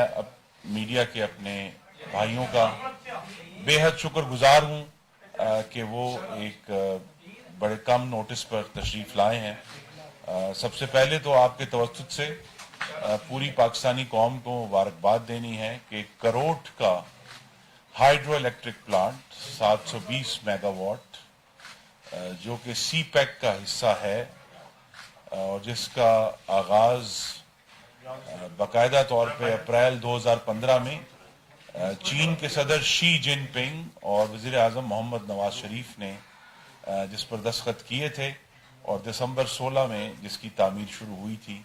اب میڈیا کے اپنے بھائیوں کا بے حد شکر گزار ہوں کہ وہ ایک بڑے کم نوٹس پر تشریف لائے ہیں. سب سے پہلے تو آپ کے توسط سے پوری پاکستانی قوم کو مبارکباد دینی ہے کہ کروٹ کا hydro electric plant 720 megawatt جو کہ سی پیک کا حصہ ہے اور جس کا آغاز باقاعدہ طور پہ اپریل 2015 میں چین کے صدر شی جن پنگ اور وزیر اعظم محمد نواز شریف نے جس پر دستخط کیے تھے اور دسمبر 16 میں جس کی تعمیر شروع ہوئی تھی،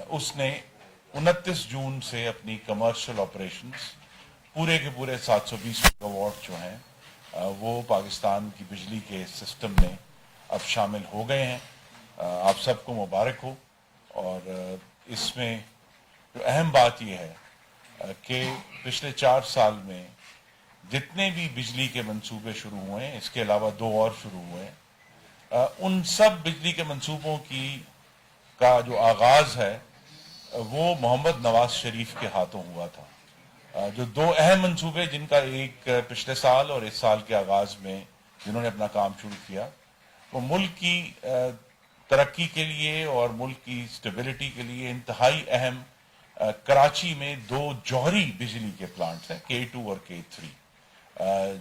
اس نے 29 جون سے اپنی کمرشل آپریشنز پورے کے پورے 720 میگا واٹ جو ہیں وہ پاکستان کی بجلی کے سسٹم میں اب شامل ہو گئے ہیں. آپ سب کو مبارک ہو. اور اس میں جو اہم بات یہ ہے کہ پچھلے 4 سال میں جتنے بھی بجلی کے منصوبے شروع ہوئے ہیں، اس کے علاوہ 2 اور شروع ہوئے ہیں، ان سب بجلی کے منصوبوں کا جو آغاز ہے وہ محمد نواز شریف کے ہاتھوں ہوا تھا. جو 2 اہم منصوبے جن کا ایک پچھلے سال اور اس سال کے آغاز میں جنہوں نے اپنا کام شروع کیا، وہ ملک کی ترقی کے لیے اور ملک کی سٹیبلٹی کے لیے انتہائی اہم کراچی میں 2 جوہری بجلی کے پلانٹس ہیں، K2 اور K3،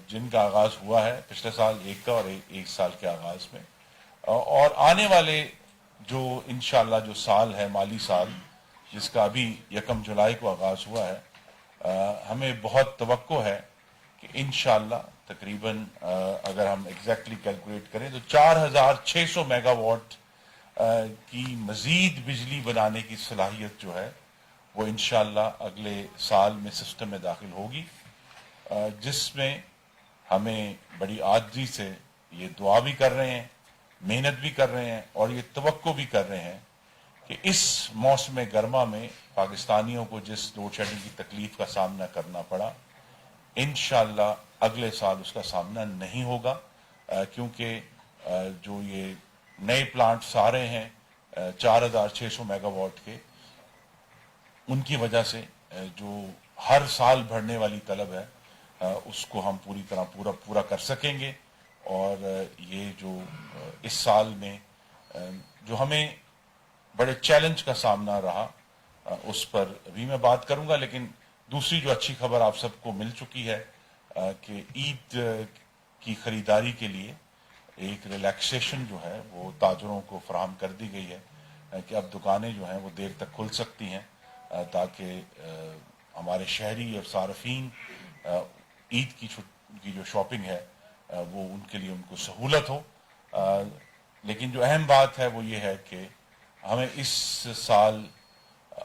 جن کا آغاز ہوا ہے پچھلے سال ایک کا اور ایک سال کے آغاز میں. اور آنے والے جو انشاءاللہ جو سال ہے، مالی سال، جس کا ابھی 1 جولائی کو آغاز ہوا ہے، ہمیں بہت توقع ہے کہ انشاءاللہ تقریباً اگر ہم ایگزیکٹلی کیلکولیٹ کریں تو 4600 میگا واٹ کی مزید بجلی بنانے کی صلاحیت جو ہے وہ انشاءاللہ اگلے سال میں سسٹم میں داخل ہوگی، جس میں ہمیں بڑی عاجزی سے یہ دعا بھی کر رہے ہیں، محنت بھی کر رہے ہیں اور یہ توقع بھی کر رہے ہیں کہ اس موسم گرما میں پاکستانیوں کو جس لوڈ شیڈنگ کی تکلیف کا سامنا کرنا پڑا، انشاءاللہ اگلے سال اس کا سامنا نہیں ہوگا، کیونکہ جو یہ نئے پلانٹس آ رہے ہیں 4600 میگا واٹ کے، ان کی وجہ سے جو ہر سال بڑھنے والی طلب ہے اس کو ہم پوری طرح پورا کر سکیں گے. اور یہ جو اس سال میں جو ہمیں بڑے چیلنج کا سامنا رہا اس پر بھی میں بات کروں گا، لیکن دوسری جو اچھی خبر آپ سب کو مل چکی ہے کہ عید کی خریداری کے لیے ایک ریلیکسیشن جو ہے وہ تاجروں کو فراہم کر دی گئی ہے کہ اب دکانیں جو ہیں وہ دیر تک کھل سکتی ہیں تاکہ ہمارے شہری اور صارفین عید کی جو شاپنگ ہے وہ ان کے لیے ان کو سہولت ہو. لیکن جو اہم بات ہے وہ یہ ہے کہ ہمیں اس سال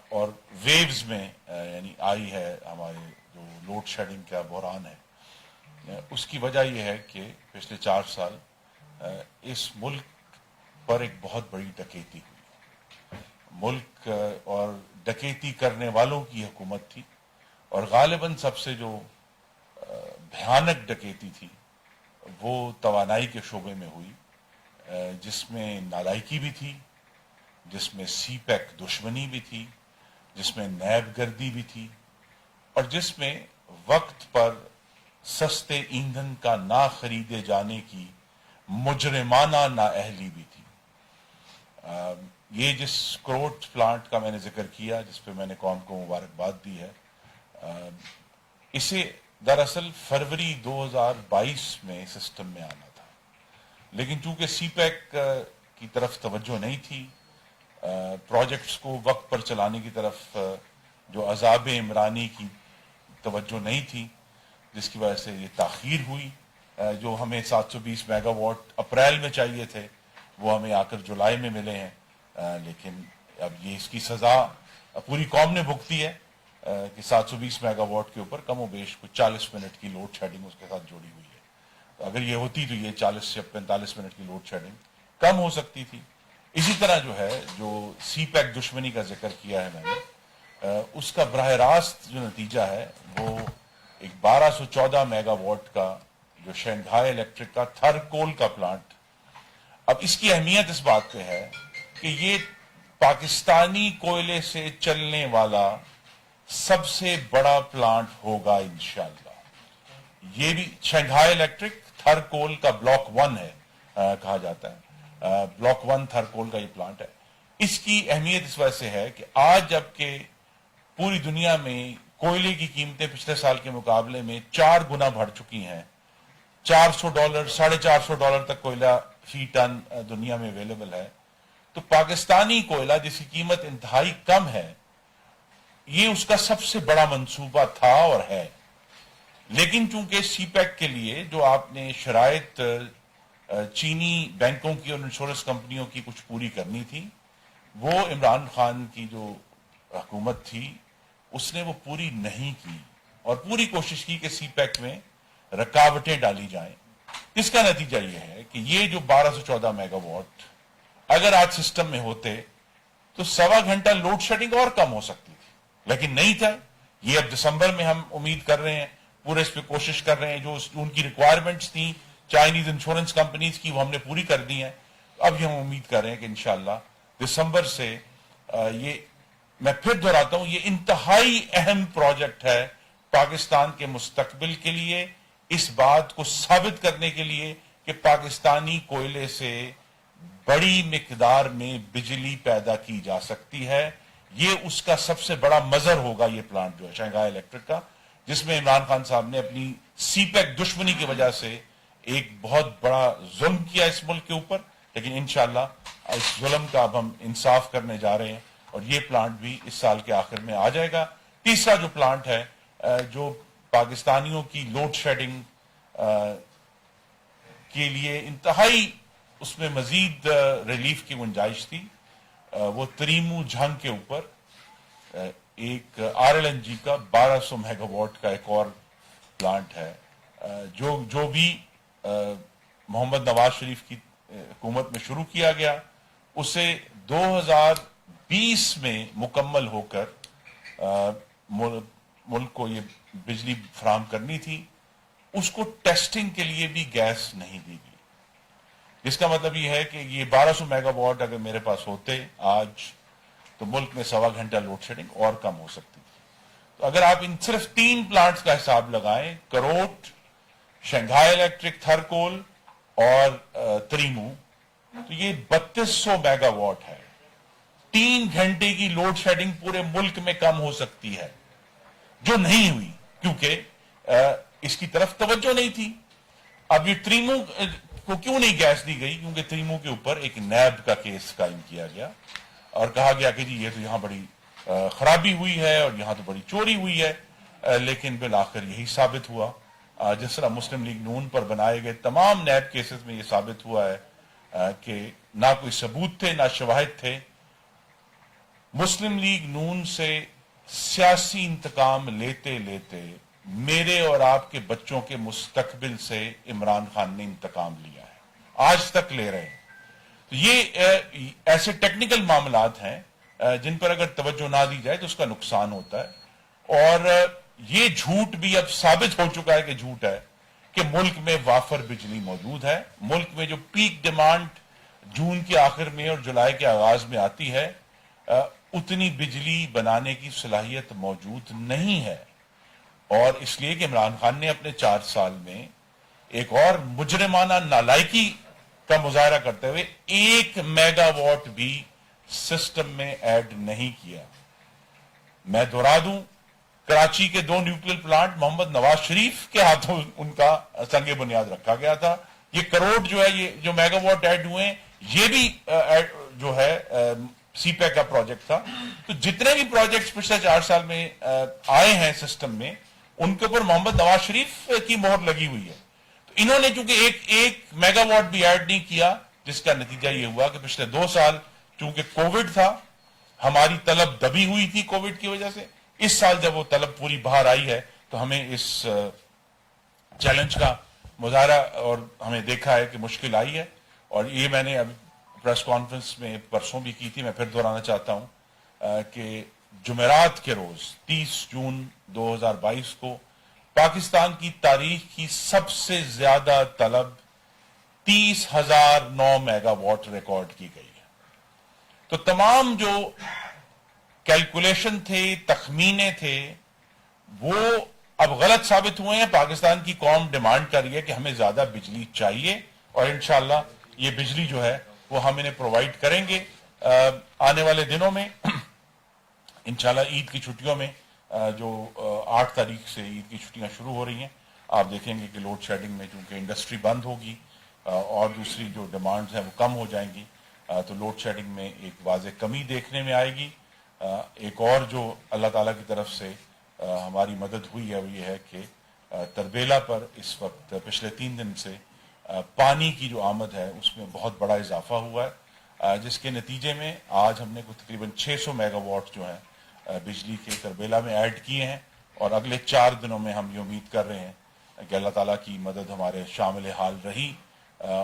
اور ویوز میں یعنی آئی ہے ہمارے جو لوڈ شیڈنگ کا بحران ہے، اس کی وجہ یہ ہے کہ پچھلے 4 سال اس ملک پر ایک بہت بڑی ڈکیتی ہوئی. ملک اور ڈکیتی کرنے والوں کی حکومت تھی، اور غالباً سب سے جو بھیانک ڈکیتی تھی وہ توانائی کے شعبے میں ہوئی، جس میں نالائکی بھی تھی، جس میں سی پیک دشمنی بھی تھی، جس میں نیب گردی بھی تھی، اور جس میں وقت پر سستے ایندھن کا نہ خریدے جانے کی مجرمانہ نااہلی بھی تھی. یہ جس کروٹ پلانٹ کا میں نے ذکر کیا، جس پہ میں نے قوم کو مبارکباد دی ہے، اسے دراصل فروری 2022 میں سسٹم میں آنا تھا، لیکن چونکہ سی پیک کی طرف توجہ نہیں تھی، پروجیکٹس کو وقت پر چلانے کی طرف جو عذاب عمرانی کی توجہ نہیں تھی، جس کی وجہ سے یہ تاخیر ہوئی. جو ہمیں 720 میگا واٹ اپریل میں چاہیے تھے وہ ہمیں آ کر جولائی میں ملے ہیں، لیکن اب یہ اس کی سزا پوری قوم نے بھگتی ہے کہ 720 میگا واٹ کے اوپر کم و بیش کچھ 40 منٹ کی لوڈ شیڈنگ اس کے ساتھ جوڑی ہوئی ہے. اگر یہ ہوتی تو یہ 40 یا 45 منٹ کی لوڈ شیڈنگ کم ہو سکتی تھی. اسی طرح جو ہے جو سی پیک دشمنی کا ذکر کیا ہے میں نے، اس کا براہ راست جو نتیجہ ہے وہ ایک 1214 میگا واٹ کا جو شنگھائی الیکٹرک کا تھر کول کا پلانٹ. اب اس کی اہمیت اس بات پہ ہے کہ یہ پاکستانی کوئلے سے چلنے والا सबसे बड़ा प्लांट होगा इंशाअल्लाह। ये भी शंघाई इलेक्ट्रिक थरकोल का ब्लॉक 1 है, कहा जाता है। ब्लॉक 1 थरकोल का ये प्लांट है। इसकी अहमियत इस वजह से है कि आज जबकि पूरी दुनिया में कोयले की कीमतें पिछले साल के मुकाबले में 4 गुना बढ़ चुकी हैं, $400 $450 तक कोयला फी टन दुनिया में अवेलेबल है, तो पाकिस्तानी कोयला जिसकी कीमत इंतहाई कम है, ये उसका सबसे बड़ा मंसूबा था और है। लेकिन चूंकि सीपैक के लिए जो आपने शराइत चीनी बैंकों की और इंश्योरेंस कंपनियों की कुछ पूरी करनी थी, वो इमरान खान की जो हुकूमत थी उसने वो पूरी नहीं की और पूरी कोशिश की कि सीपैक में रुकावटें डाली जाएं। इसका नतीजा ये है कि ये जो 1214 मेगावाट अगर आज सिस्टम में होते तो 1.25 घंटा लोड शेडिंग और कम हो सकती थी, लेकिन नहीं था। ये अब दिसंबर में हम उम्मीद कर रहे हैं, पूरे इस पे कोशिश कर रहे हैं, जो उनकी रिक्वायरमेंट्स थी चाइनीज इंश्योरेंस कंपनीज की वो हमने पूरी कर दी हैं। अब हम उम्मीद कर रहे हैं कि इंशाल्लाह दिसंबर से ये, मैं फिर दोहराता हूं, ये इंतहाई अहम प्रोजेक्ट है पाकिस्तान के मुस्तकबिल के लिए, इस बात को साबित करने के लिए कि पाकिस्तानी कोयले से बड़ी मिकदार में बिजली पैदा की जा सकती है। ये उसका सबसे बड़ा मजर होगा, ये प्लांट जो है शंघाई इलेक्ट्रिक का, जिसमें इमरान खान साहब ने अपनी सीपैक दुश्मनी की वजह से एक बहुत बड़ा जुल्म किया इस मुल्क के ऊपर, लेकिन इंशाअल्लाह इस जुल्म का अब हम इंसाफ करने जा रहे हैं और ये प्लांट भी इस साल के आखिर में आ जाएगा। तीसरा जो प्लांट है जो पाकिस्तानियों की लोड शेडिंग के लिए इंतहाई उसमें मजीद रिलीफ की गुंजाइश थी, वो तरीमू झंग के ऊपर एक RLNG का 1200 मेगावाट का एक और प्लांट है, जो भी मोहम्मद नवाज शरीफ की हुकूमत में शुरू किया गया, उसे 2020 में मुकम्मल होकर मुल्क को ये बिजली फराहम करनी थी। उसको टेस्टिंग के लिए भी गैस नहीं दी गई, जिसका मतलब ये है कि ये 1200 मेगावाट अगर मेरे पास होते आज, तो मुल्क में 1.25 घंटा लोड शेडिंग और कम हो सकती थी। तो अगर आप इन सिर्फ 3 प्लांट्स का हिसाब लगाएं, करोट, शंघाई इलेक्ट्रिक थरकोल और तरीमू, तो ये 3200 मेगावाट है। 3 घंटे की लोड शेडिंग पूरे मुल्क में कम हो सकती है, जो नहीं हुई क्योंकि इसकी तरफ तवज्जो नहीं थी। अब ये तरीमू को क्यों नहीं गैस दी गई? क्योंकि तरीमू के ऊपर एक नैब का केस कायम किया गया और कहा गया कि जी ये तो यहां बड़ी खराबी हुई है और यहां तो बड़ी चोरी हुई है, लेकिन बिल आखिर यही साबित हुआ। जिस तरह मुस्लिम लीग नून पर बनाए गए तमाम नैब केसेस में यह साबित हुआ है कि ना कोई सबूत थे ना शवाहिद थे। मुस्लिम लीग नून से सियासी इंतकाम लेते लेते मेरे और आपके बच्चों के मुस्तकबिल से इमरान खान ने इंतकाम लिया है, आज तक ले रहे हैं। तो ये ऐसे टेक्निकल मामलात हैं जिन पर अगर तवज्जो ना दी जाए तो उसका नुकसान होता है। और ये झूठ भी अब साबित हो चुका है कि झूठ है कि मुल्क में वाफर बिजली मौजूद है। मुल्क में जो पीक डिमांड जून के आखिर में और जुलाई के आगाज में आती है, उतनी बिजली बनाने की सलाहियत मौजूद नहीं है। और इसलिए कि इमरान खान ने अपने 4 साल में एक और मुजरिमाना नालायकी का मुजाहरा करते हुए 1 मेगावाट भी सिस्टम में ऐड नहीं किया। मैं दोहरा दूं, कराची के 2 न्यूक्लियर प्लांट मोहम्मद नवाज शरीफ के हाथों उनका संगे बुनियाद रखा गया था। ये करोड़ जो है, ये जो मेगावाट ऐड हुए, ये भी जो है सीपैक का प्रोजेक्ट था। तो जितने भी प्रोजेक्ट्स पिछले 4 साल में आए हैं सिस्टम में, उनके ऊपर मोहम्मद नवाज शरीफ की मोहर लगी हुई है। तो इन्होंने चूंकि एक मेगावाट भी ऐड नहीं किया, जिसका नतीजा यह हुआ कि पिछले 2 साल चूंकि कोविड था, हमारी तलब दबी हुई थी कोविड की वजह से। इस साल जब वो तलब पूरी बाहर आई है तो हमें इस चैलेंज का मुजाहरा और हमें देखा है कि मुश्किल आई है। और ये मैंने अब प्रेस कॉन्फ्रेंस में परसों भी की थी, मैं फिर दोहराना चाहता हूं कि जुमेरात के रोज 30 जून 2022 को पाकिस्तान की तारीख की सबसे ज्यादा तलब 30,009 मेगावाट रिकॉर्ड की गई है। तो तमाम जो कैलकुलेशन थे, तखमीने थे, वो अब गलत साबित हुए हैं। पाकिस्तान की कौम डिमांड कर रही है कि हमें ज्यादा बिजली चाहिए और इंशाल्लाह ये बिजली जो है वो हम इन्हें प्रोवाइड करेंगे आने वाले दिनों में। इंशाल्लाह ईद की छुट्टियों में जो 8 तारीख से ईद की छुट्टियां शुरू हो रही हैं, आप देखेंगे कि लोड शेडिंग में चूंकि इंडस्ट्री बंद होगी और दूसरी जो डिमांड्स हैं वो कम हो जाएंगी, तो लोड शेडिंग में एक वाज़ेह कमी देखने में आएगी। एक और जो अल्लाह ताला की तरफ से हमारी मदद हुई है वो ये है कि तरबेला पर इस वक्त पिछले 3 दिन से पानी की जो आमद है उसमें बहुत बड़ा इजाफा हुआ है, जिसके नतीजे में आज हमने को तकरीबन 600 मेगावाट जो है बिजली के तरबेला में ऐड किए हैं और अगले 4 दिनों में हम ये उम्मीद कर रहे हैं कि अल्लाह ताला की मदद हमारे शामिल हाल रही।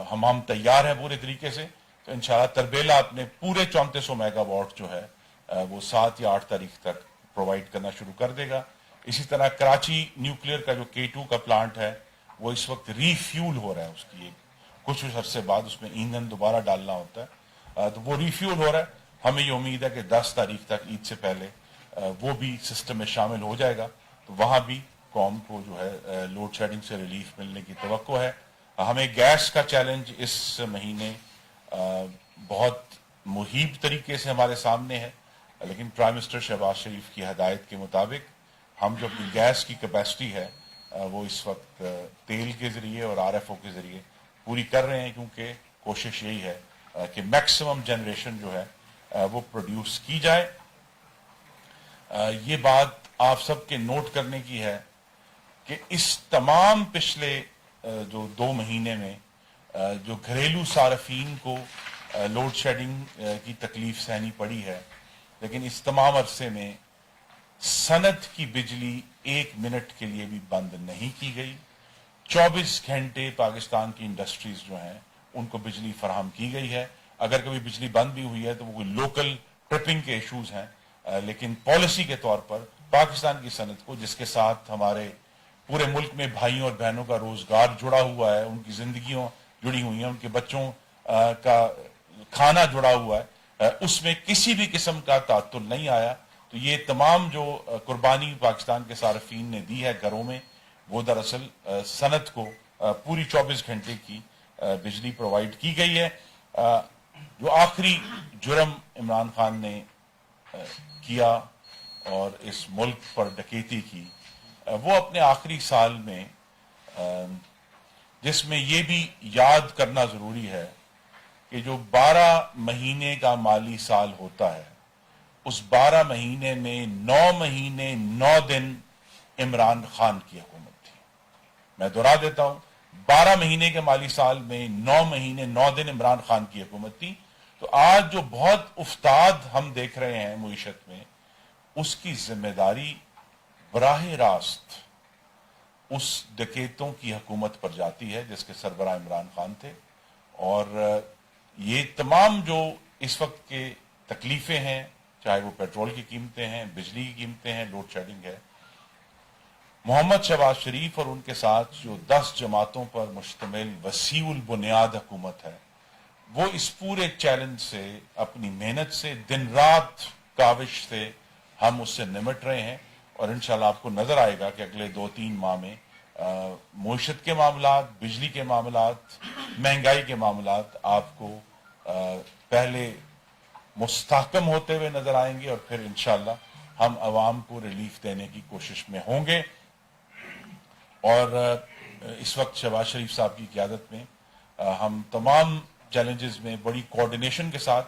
हम तैयार हैं पूरे तरीके से, तो इंशाल्लाह तरबेला अपने पूरे 3400 मेगावाट जो है वो 7 या 8 तारीख तक प्रोवाइड करना शुरू कर देगा। इसी तरह कराची न्यूक्लियर का जो K2 का प्लांट है वो इस वक्त रीफ्यूल हो रहा है, उसकी कुछ अरसे बाद उसमें ईंधन दोबारा डालना होता है, तो वो रीफ्यूल हो रहा है। हमें ये उम्मीद है कि 10 तारीख तक ईद से पहले वो भी सिस्टम में शामिल हो जाएगा, तो वहां भी कौम को जो है लोड शेडिंग से रिलीफ मिलने की तवक्को है। हमें गैस का चैलेंज इस महीने बहुत मुहीब तरीके से हमारे सामने है, लेकिन प्राइम मिनिस्टर शहबाज शरीफ की हदायत के मुताबिक हम जो अपनी गैस की कैपेसिटी है वो इस वक्त तेल के जरिए और RFO के जरिए पूरी कर रहे हैं, क्योंकि कोशिश यही है कि मैक्सिमम जनरेशन जो है वो प्रोड्यूस की जाए। ये बात आप सबके नोट करने की है कि इस तमाम पिछले जो 2 महीने में जो घरेलू सार्फिन को लोड शेडिंग की तकलीफ सहनी पड़ी है, लेकिन इस तमाम अरसे में सनत की बिजली 1 मिनट के लिए भी बंद नहीं की गई। 24 घंटे पाकिस्तान की इंडस्ट्रीज जो हैं उनको बिजली फराहम की गई है। अगर कभी बिजली बंद भी हुई है तो वो कोई लोकल ट्रिपिंग के इशूज हैं, लेकिन पॉलिसी के तौर पर पाकिस्तान की सनत को, जिसके साथ हमारे पूरे मुल्क में भाइयों और बहनों का रोजगार जुड़ा हुआ है, उनकी जिंदगियों जुड़ी हुई हैं, उनके बच्चों का खाना जुड़ा हुआ है, उसमें किसी भी किस्म का तात्तुल नहीं आया। तो ये तमाम जो कुर्बानी पाकिस्तान के सार्फिन ने दी है घरों में, वो दरअसल सनत को पूरी 24 घंटे की बिजली प्रोवाइड की गई है। जो आखिरी जुर्म इमरान खान ने किया और इस मुल्क पर डकैती की, वो अपने आखिरी साल में, जिसमें ये भी याद करना जरूरी है कि जो 12 महीने का माली साल होता है, उस 12 महीने में 9 महीने 9 दिन इमरान खान की हुकूमत थी। मैं दोहरा देता हूं, 12 महीने के माली साल में 9 महीने 9 दिन इमरान खान की हुकूमत थी। तो आज जो बहुत उफ्ताद हम देख रहे हैं मुईशत में, उसकी जिम्मेदारी बराह रास्त उस डकैतों की हुकूमत पर जाती है जिसके सरबराह इमरान खान थे। और ये तमाम जो इस वक्त के तकलीफें हैं, चाहे वो पेट्रोल की कीमतें हैं, बिजली की कीमतें हैं, लोड शेडिंग है, मोहम्मद शहबाज शरीफ और उनके साथ जो 10 जमातों पर मुश्तमिल वसीउल बुनियाद हुकूमत है, वो इस पूरे चैलेंज से, अपनी मेहनत से, दिन रात काविश से हम उससे निमट रहे हैं। और इंशाल्लाह आपको नजर आएगा कि अगले 2-3 माह में मईशत के मामलात, बिजली के मामलात, महंगाई के मामलात आपको पहले मुस्तहकम होते हुए नजर आएंगे और फिर इंशाल्लाह हम अवाम को रिलीफ देने की कोशिश में होंगे। और इस वक्त शहबाज शरीफ साहब की क़यादत में हम तमाम चैलेंजेस में बड़ी कोऑर्डिनेशन के साथ,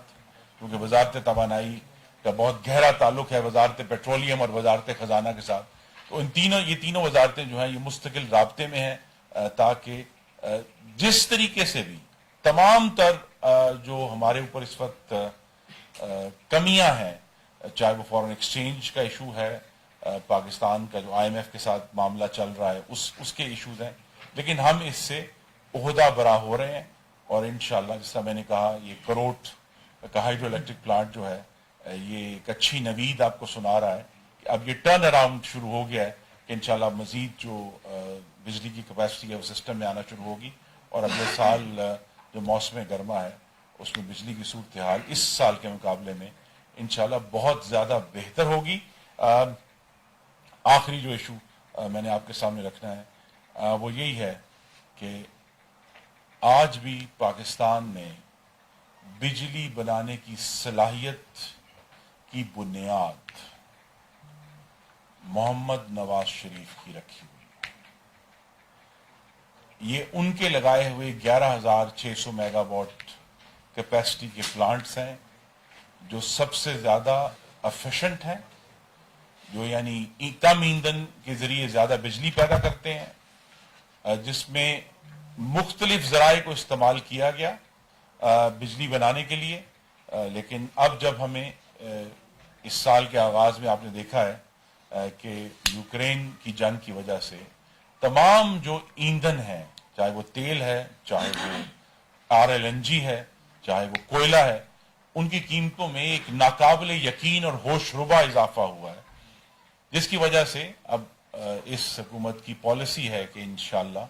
क्योंकि वजारत तवानाई का बहुत गहरा ताल्लुक है वजारत पेट्रोलियम और वजारत खजाना के साथ, तो ये तीनों वजारतें जो हैं ये मुस्तकिल राब्ते में हैं, ताकि जिस तरीके से भी तमाम तर जो हमारे ऊपर इस वक्त कमियां हैं, चाहे वो फॉरेन एक्सचेंज का इशू है, पाकिस्तान का जो IMF के साथ मामला चल रहा है उसके इशूज हैं, लेकिन हम इससे ओहदा बरा हो रहे हैं। और इंशाल्लाह जिसका मैंने कहा, ये करोट का हाइड्रो इलेक्ट्रिक प्लांट जो है ये एक अच्छी नवीद आपको सुना रहा है कि अब ये टर्न अराउंड शुरू हो गया है कि इंशाल्लाह मजीद जो बिजली की कैपेसिटी है वो सिस्टम में आना शुरू होगी और अगले साल जो मौसम गर्मा है उसमें बिजली की सूरत हाल इस साल के मुकाबले में انشاءاللہ بہت زیادہ بہتر ہوگی. آخری جو ایشو میں نے آپ کے سامنے رکھنا ہے وہ یہی ہے کہ آج بھی پاکستان میں بجلی بنانے کی صلاحیت کی بنیاد محمد نواز شریف کی رکھی ہوئی. یہ ان کے لگائے ہوئے 11,600 میگا واٹ کیپیسٹی کے پلانٹس ہیں جو سب سے زیادہ افیشنٹ ہیں, جو یعنی کم ایندھن کے ذریعے زیادہ بجلی پیدا کرتے ہیں, جس میں مختلف ذرائع کو استعمال کیا گیا بجلی بنانے کے لیے. لیکن اب جب ہمیں اس سال کے آغاز میں آپ نے دیکھا ہے کہ یوکرین کی جنگ کی وجہ سے تمام جو ایندھن ہے, چاہے وہ تیل ہے, چاہے وہ RLNG ہے, چاہے وہ کوئلہ ہے, ان کی قیمتوں میں ایک ناقابل یقین اور ہوش ربا اضافہ ہوا ہے, جس کی وجہ سے اب اس حکومت کی پالیسی ہے کہ انشاءاللہ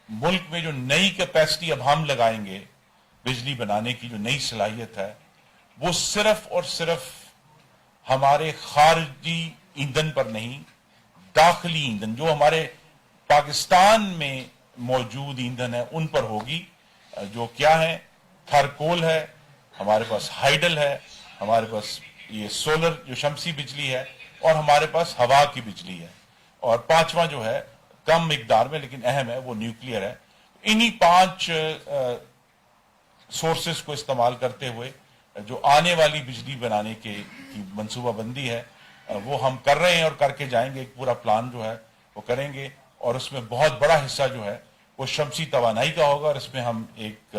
ملک میں جو نئی کیپیسٹی اب ہم لگائیں گے بجلی بنانے کی, جو نئی صلاحیت ہے, وہ صرف اور صرف ہمارے خارجی ایندھن پر نہیں, داخلی ایندھن جو ہمارے پاکستان میں موجود ایندھن ہے ان پر ہوگی. جو کیا ہے, تھرکول ہے, ہمارے پاس ہائیڈل ہے, ہمارے پاس یہ سولر جو شمسی بجلی ہے, اور ہمارے پاس ہوا کی بجلی ہے, اور پانچواں جو ہے کم مقدار میں لیکن اہم ہے وہ نیوکلیئر ہے. انہی 5 سورسز کو استعمال کرتے ہوئے جو آنے والی بجلی بنانے کی منصوبہ بندی ہے وہ ہم کر رہے ہیں اور کر کے جائیں گے. ایک پورا پلان جو ہے وہ کریں گے, اور اس میں بہت بڑا حصہ جو ہے وہ شمسی توانائی کا ہوگا, اور اس میں ہم ایک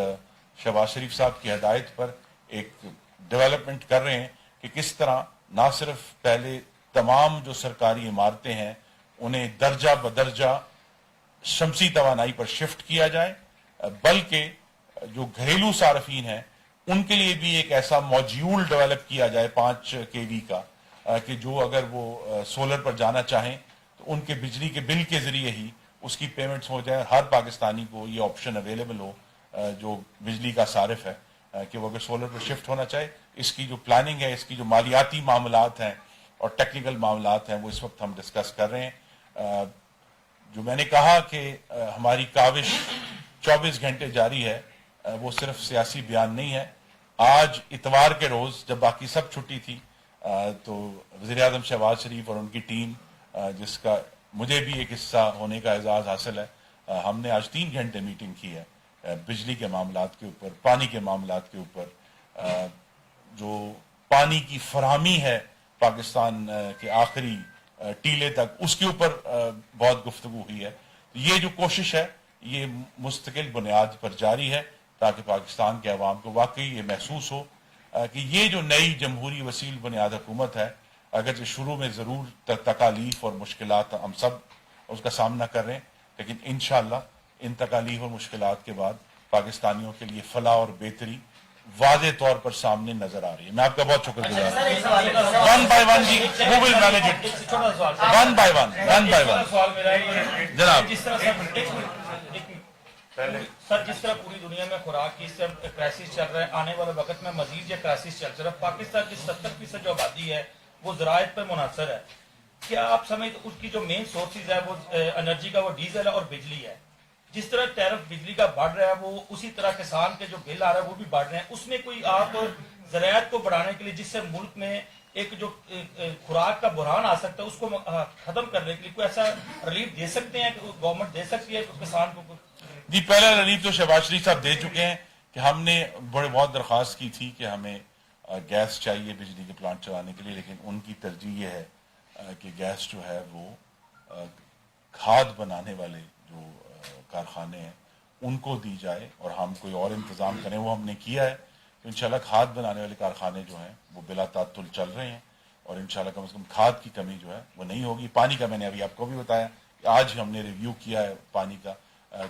شہباز شریف صاحب کی ہدایت پر ایک ڈیولپمنٹ کر رہے ہیں کہ کس طرح نہ صرف پہلے تمام جو سرکاری عمارتیں ہیں انہیں درجہ بدرجہ شمسی توانائی پر شفٹ کیا جائے, بلکہ جو گھریلو صارفین ہیں ان کے لیے بھی ایک ایسا موڈیول ڈیولپ کیا جائے 5 kV کا, کہ جو اگر وہ سولر پر جانا چاہیں تو ان کے بجلی کے بل کے ذریعے ہی اس کی پیمنٹس ہو جائیں. ہر پاکستانی کو یہ آپشن اویلیبل ہو جو بجلی کا صارف ہے کہ وہ اگر سولر پر شفٹ ہونا چاہے. اس کی جو پلاننگ ہے, اس کی جو مالیاتی معاملات ہیں اور ٹیکنیکل معاملات ہیں وہ اس وقت ہم ڈسکس کر رہے ہیں. جو میں نے کہا کہ ہماری کاوش 24 گھنٹے جاری ہے, وہ صرف سیاسی بیان نہیں ہے. آج اتوار کے روز جب باقی سب چھٹی تھی تو وزیر اعظم شہباز شریف اور ان کی ٹیم, جس کا مجھے بھی ایک حصہ ہونے کا اعزاز حاصل ہے, ہم نے آج 3 گھنٹے میٹنگ کی ہے بجلی کے معاملات کے اوپر, پانی کے معاملات کے اوپر. جو پانی کی فراہمی ہے پاکستان کے آخری ٹیلے تک, اس کے اوپر بہت گفتگو ہوئی ہے. یہ جو کوشش ہے یہ مستقل بنیاد پر جاری ہے تاکہ پاکستان کے عوام کو واقعی یہ محسوس ہو کہ یہ جو نئی جمہوری وسیل بنیاد حکومت ہے, اگرچہ شروع میں ضرور تکالیف اور مشکلات ہم سب اس کا سامنا کر رہے ہیں, لیکن انشاءاللہ ان تکالیف اور مشکلات کے بعد پاکستانیوں کے لیے فلاح اور بہتری واضح طور پر سامنے نظر آ رہی ہے. میں آپ کا بہت شکر گزار ہوں. ون بائی ون جی, who will manage it? One by one جناب. سر, جس طرح پوری دنیا میں خوراک کی کرائسس چل رہا ہے, آنے والے وقت میں مزید یہ کرائسس چل رہا ہے. پاکستان کی 70% جو آبادی ہے وہ زراعت پر منحصر ہے. کیا آپ سمجھتے اس کی جو مین سورسز ہے وہ انرجی کا وہ ڈیزل ہے اور بجلی ہے؟ جس طرح ٹیرف بجلی کا بڑھ رہا ہے وہ اسی طرح کسان کے جو بل آ رہا ہے وہ بھی بڑھ رہے ہیں. اس میں کوئی آپ زراعت کو بڑھانے کے لیے, جس سے ملک میں ایک جو خوراک کا بحران آ سکتا ہے اس کو ختم کرنے کے لیے کوئی ایسا ریلیف دے سکتے ہیں کہ گورنمنٹ دے سکتی ہے کسان کو؟ جی, پہلا ریلیف تو شہباز شریف صاحب دے چکے ہیں کہ ہم نے بہت درخواست کی تھی کہ ہمیں گیس چاہیے بجلی کے پلانٹ چلانے کے لیے, لیکن ان کی ترجیح یہ ہے کہ گیس جو ہے وہ کھاد بنانے والے جو کارخانے ہیں ان کو دی جائے اور ہم کوئی اور انتظام کریں. وہ ہم نے کیا ہے. تو انشاءاللہ کھاد بنانے والے کارخانے جو ہیں وہ بلا تعطل چل رہے ہیں, اور انشاءاللہ کم از کم کھاد کی کمی جو ہے وہ نہیں ہوگی. پانی کا میں نے ابھی آپ کو بھی بتایا کہ آج ہم نے ریویو کیا ہے پانی کا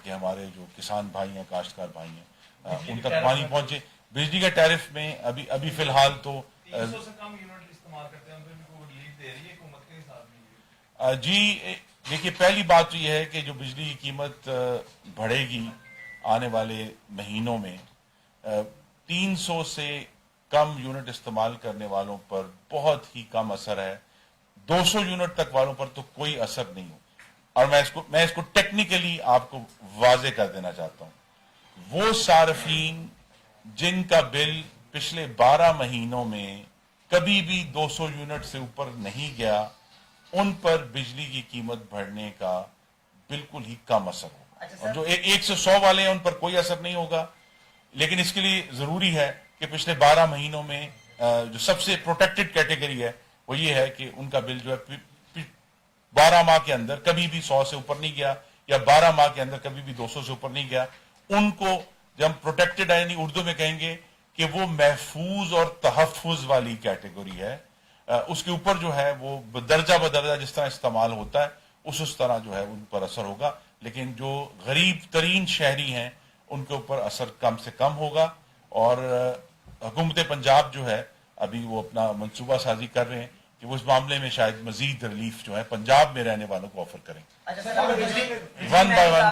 کہ ہمارے جو کسان بھائی ہیں, کاشتکار بھائی ہیں, ان تک پانی پہنچے. بجلی کے ٹیرف میں ابھی فی الحال تو جی دیکھیے, پہلی بات تو یہ ہے کہ جو بجلی کی قیمت بڑھے گی آنے والے مہینوں میں 300 سے कम यूनिट इस्तेमाल करने वालों पर बहुत ही कम असर है, 200 यूनिट तक वालों पर तो कोई असर नहीं हो। और मैं इसको टेक्निकली आपको वाजे कर देना चाहता हूं। वो सार्फिन जिनका बिल पिछले 12 महीनों में कभी भी 200 यूनिट से ऊपर नहीं गया, उन पर बिजली की कीमत बढ़ने का बिल्कुल ही कम असर होगा। और जो 1 से 100 वाले हैं उन पर कोई असर नहीं होगा। लेकिन इसके लिए जरूरी है कि पिछले 12 महीनों में जो सबसे प्रोटेक्टेड कैटेगरी है वो ये है कि उनका बिल जो है 12 माह के अंदर कभी भी 100 से ऊपर नहीं गया, या 12 माह के अंदर कभी भी 200 से ऊपर नहीं गया। उनको जब हम प्रोटेक्टेड यानी उर्दू में कहेंगे कि वो महफूज और तहफ़्फ़ुज़ वाली कैटेगरी है, उसके ऊपर जो है वो दर्जा बदर्जा जिस तरह इस्तेमाल होता है उस तरह जो है उन पर असर होगा। लेकिन जो गरीब तरीन शहरी हैं उनके ऊपर असर कम से कम होगा। और हुकूमत पंजाब जो है अभी वो अपना मंसूबा साजी कर रहे हैं कि वो इस मामले में शायद मजीद रिलीफ जो है पंजाब में रहने वालों को ऑफर करें। अच्छा सर, वन बाय वन